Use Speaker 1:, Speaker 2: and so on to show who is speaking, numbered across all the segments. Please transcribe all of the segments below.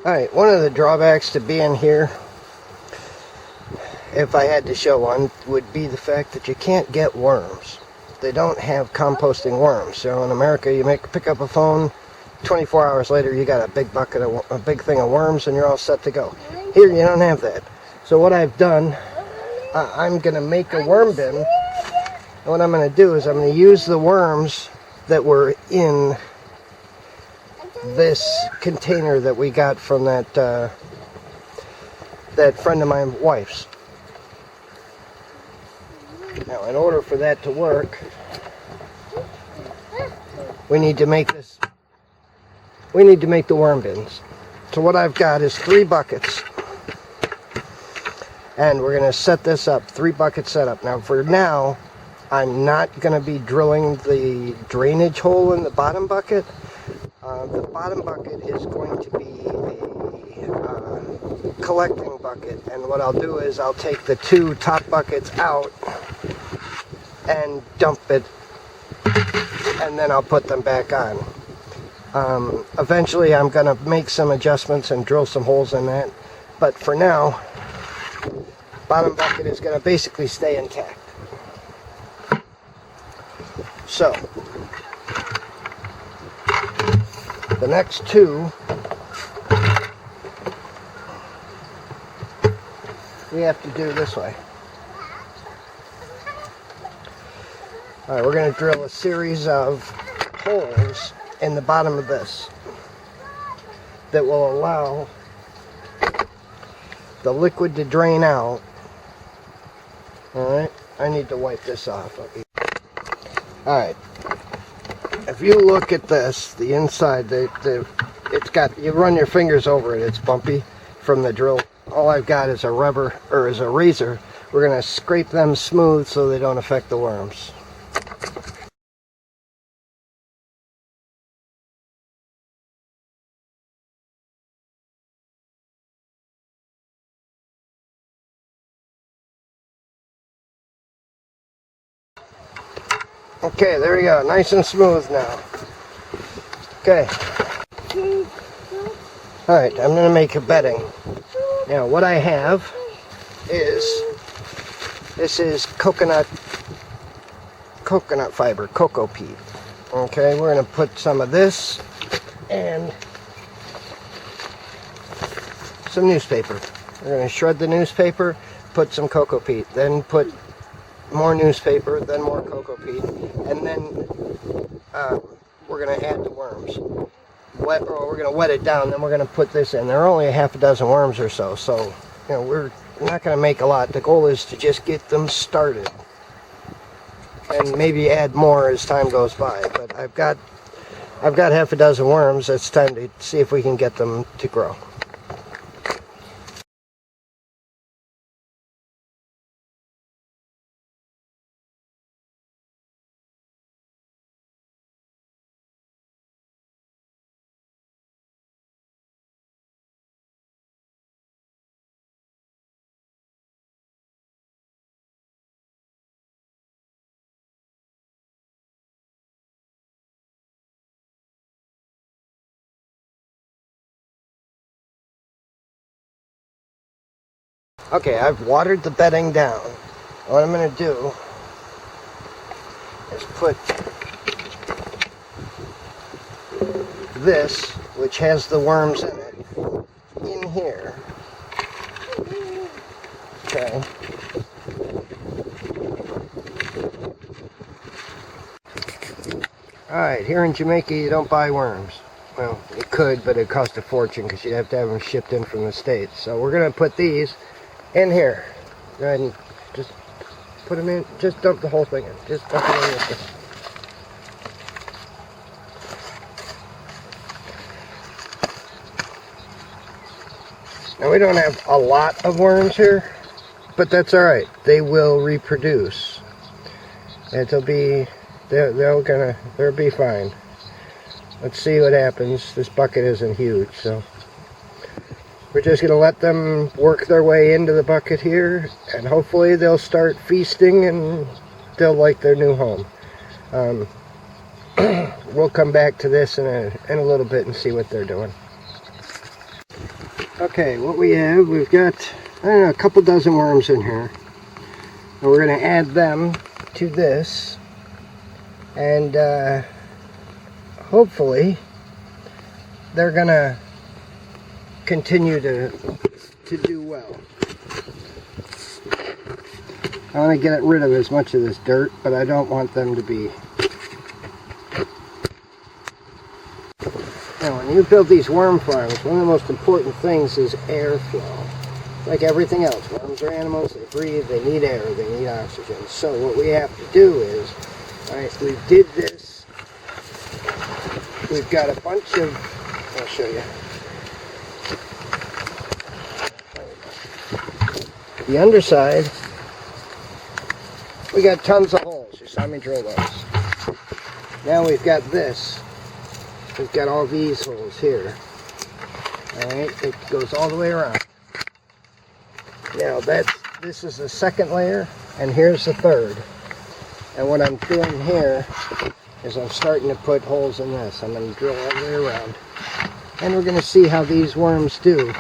Speaker 1: Alright, one of the drawbacks to being here, if I had to show one, would be the fact that you can't get worms. They don't have composting worms. So in America, you pick up a phone, 24 hours later you got a big thing of worms and you're all set to go. Here you don't have that. So what I've done, I'm going to make a worm bin. And what I'm going to do is I'm going to use the worms that were in this container that we got from that friend of my wife's. Now, in order for that to work, we need to make the worm bins. So what I've got is 3 buckets. And we're going to set this up, 3 bucket setup. Now, for now, I'm not going to be drilling the drainage hole in the bottom bucket. The bottom bucket is going to be a collecting bucket. And what I'll do is I'll take the 2 top buckets out and dump it, and then I'll put them back on. Eventually I'm going to make some adjustments and drill some holes in that, but for now, bottom bucket is going to basically stay intact. So, the next 2 we have to do this way. Alright, we're going to drill a series of holes in the bottom of this that will allow the liquid to drain out. Alright, I need to wipe this off. Alright, if you look at this, the inside, it's got, you run your fingers over it, it's bumpy from the drill. All I've got is a rubber, or is a razor. We're going to scrape them smooth so they don't affect the worms. Okay, there we go, nice and smooth now. Okay. Alright, I'm going to make a bedding. Now, what I have is, this is coconut fiber, cocoa peat. Okay, we're going to put some of this and some newspaper. We're going to shred the newspaper, put some cocoa peat, then put more newspaper, then more cocoa peat, and then we're going to add the worms. We're going to wet it down, then we're going to put this in. There are only a half a dozen worms or so, so you know, we're not going to make a lot. The goal is to just get them started, and maybe add more as time goes by. But I've got half a dozen worms. It's time to see if we can get them to grow. Okay, I've watered the bedding down. What I'm going to do is put this, which has the worms in it, in here. Okay. Alright, here in Jamaica you don't buy worms. Well, you could, but it'd cost a fortune because you'd have to have them shipped in from the States. So we're going to put these in here. Go ahead and just put them in. Just dump the whole thing in. Just dump it in with this. Now we don't have a lot of worms here, but that's alright. They will reproduce. It'll be, they'll be fine. Let's see what happens. This bucket isn't huge, so we're just going to let them work their way into the bucket here, and hopefully they'll start feasting and they'll like their new home. We'll come back to this in a little bit and see what they're doing. Okay, what we have, we've got, I don't know, a couple dozen worms in here. And we're going to add them to this. And hopefully they're going to continue to do well. I want to get rid of as much of this dirt, but I don't want them to be... Now, when you build these worm farms, one of the most important things is airflow. Like everything else, worms are animals, they breathe, they need air, they need oxygen. So what we have to do is, alright, we did this, we've got a bunch of, I'll show you. The underside, we got tons of holes. You saw me drill those. Now we've got this. We've got all these holes here. Alright, it goes all the way around. Now this is the second layer, and here's the third. And what I'm doing here is I'm starting to put holes in this. I'm going to drill all the way around. And we're going to see how these worms do.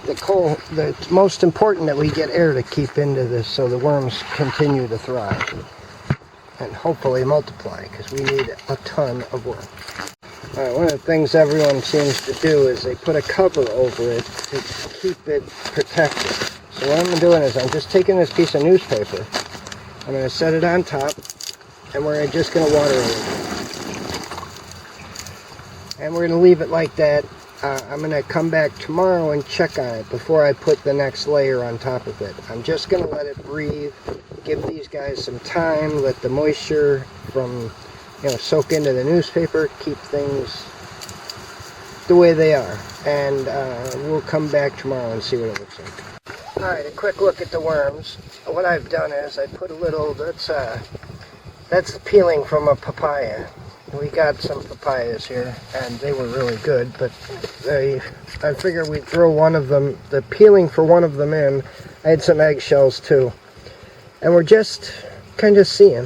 Speaker 1: It's most important that we get air to keep into this so the worms continue to thrive. And hopefully multiply, because we need a ton of worms. Alright, one of the things everyone seems to do is they put a cover over it to keep it protected. So what I'm doing is I'm just taking this piece of newspaper, I'm going to set it on top, and we're just going to water it. And we're going to leave it like that. I'm going to come back tomorrow and check on it before I put the next layer on top of it. I'm just going to let it breathe, give these guys some time, let the moisture from, soak into the newspaper, keep things the way they are. And we'll come back tomorrow and see what it looks like. Alright, a quick look at the worms. What I've done is I put a little, that's the peeling from a papaya. We got some papayas here, and they were really good, but I figured we'd throw one of them, the peeling for one of them in. I had some eggshells too. And we're just kind of seeing.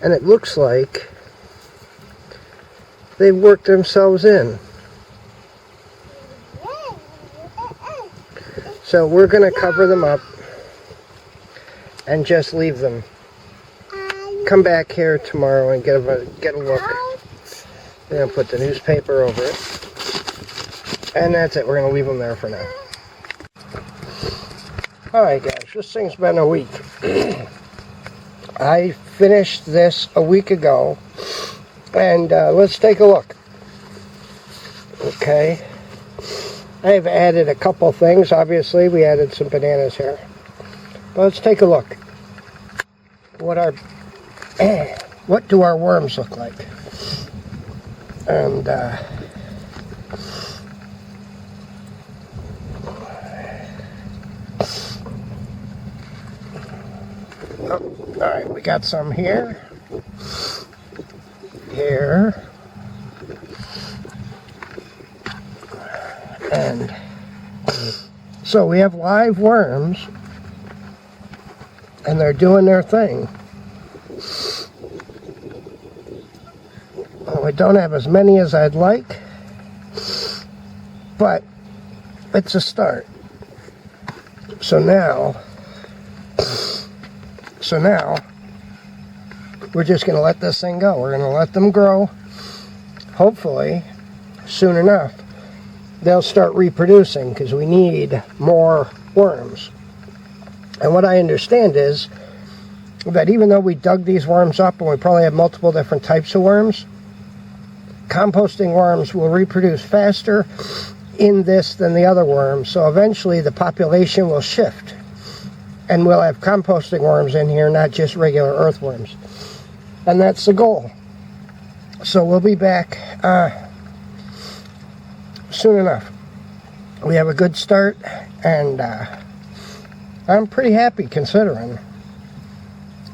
Speaker 1: And it looks like they've worked themselves in. So we're going to cover them up and just leave them. Come back here tomorrow and get a look. We're going to put the newspaper over it. And that's it. We're going to leave them there for now. Alright guys, this thing's been a week. I finished this a week ago. And let's take a look. Okay. I've added a couple things. Obviously, we added some bananas here. But let's take a look. What do our worms look like? And alright, we got some here, and so we have live worms, and they're doing their thing. We don't have as many as I'd like, but it's a start. So now we're just going to let this thing go. We're going to let them grow. Hopefully, soon enough, they'll start reproducing, because we need more worms. And what I understand is that even though we dug these worms up and we probably have multiple different types of worms, composting worms will reproduce faster in this than the other worms. So eventually the population will shift. And we'll have composting worms in here, not just regular earthworms. And that's the goal. So we'll be back soon enough. We have a good start, and I'm pretty happy considering.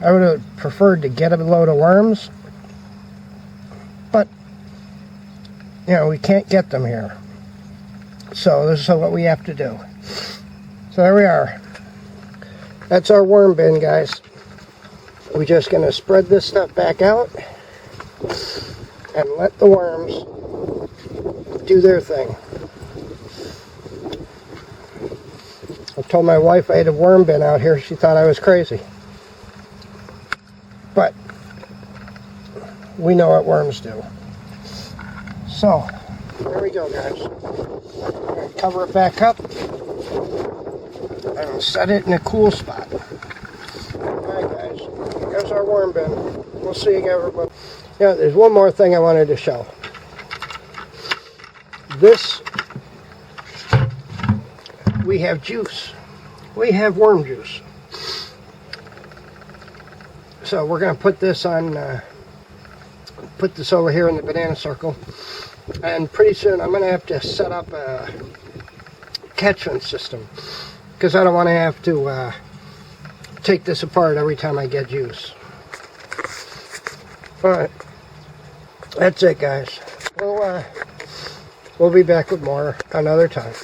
Speaker 1: I would have preferred to get a load of worms, but we can't get them here. So this is what we have to do. So there we are. That's our worm bin, guys. We're just going to spread this stuff back out and let the worms do their thing. told my wife I had a worm bin out here. She thought I was crazy. But we know what worms do. So, there we go, guys. I'm going to cover it back up and set it in a cool spot. Alright, guys. There's our worm bin. We'll see you guys. Yeah, there's one more thing I wanted to show. This, we have juice. We have worm juice. So we're going to put this on, put this over here in the banana circle. And pretty soon I'm going to have to set up a catchment system. Because I don't want to have to take this apart every time I get juice. Alright. That's it, guys. We'll be back with more another time.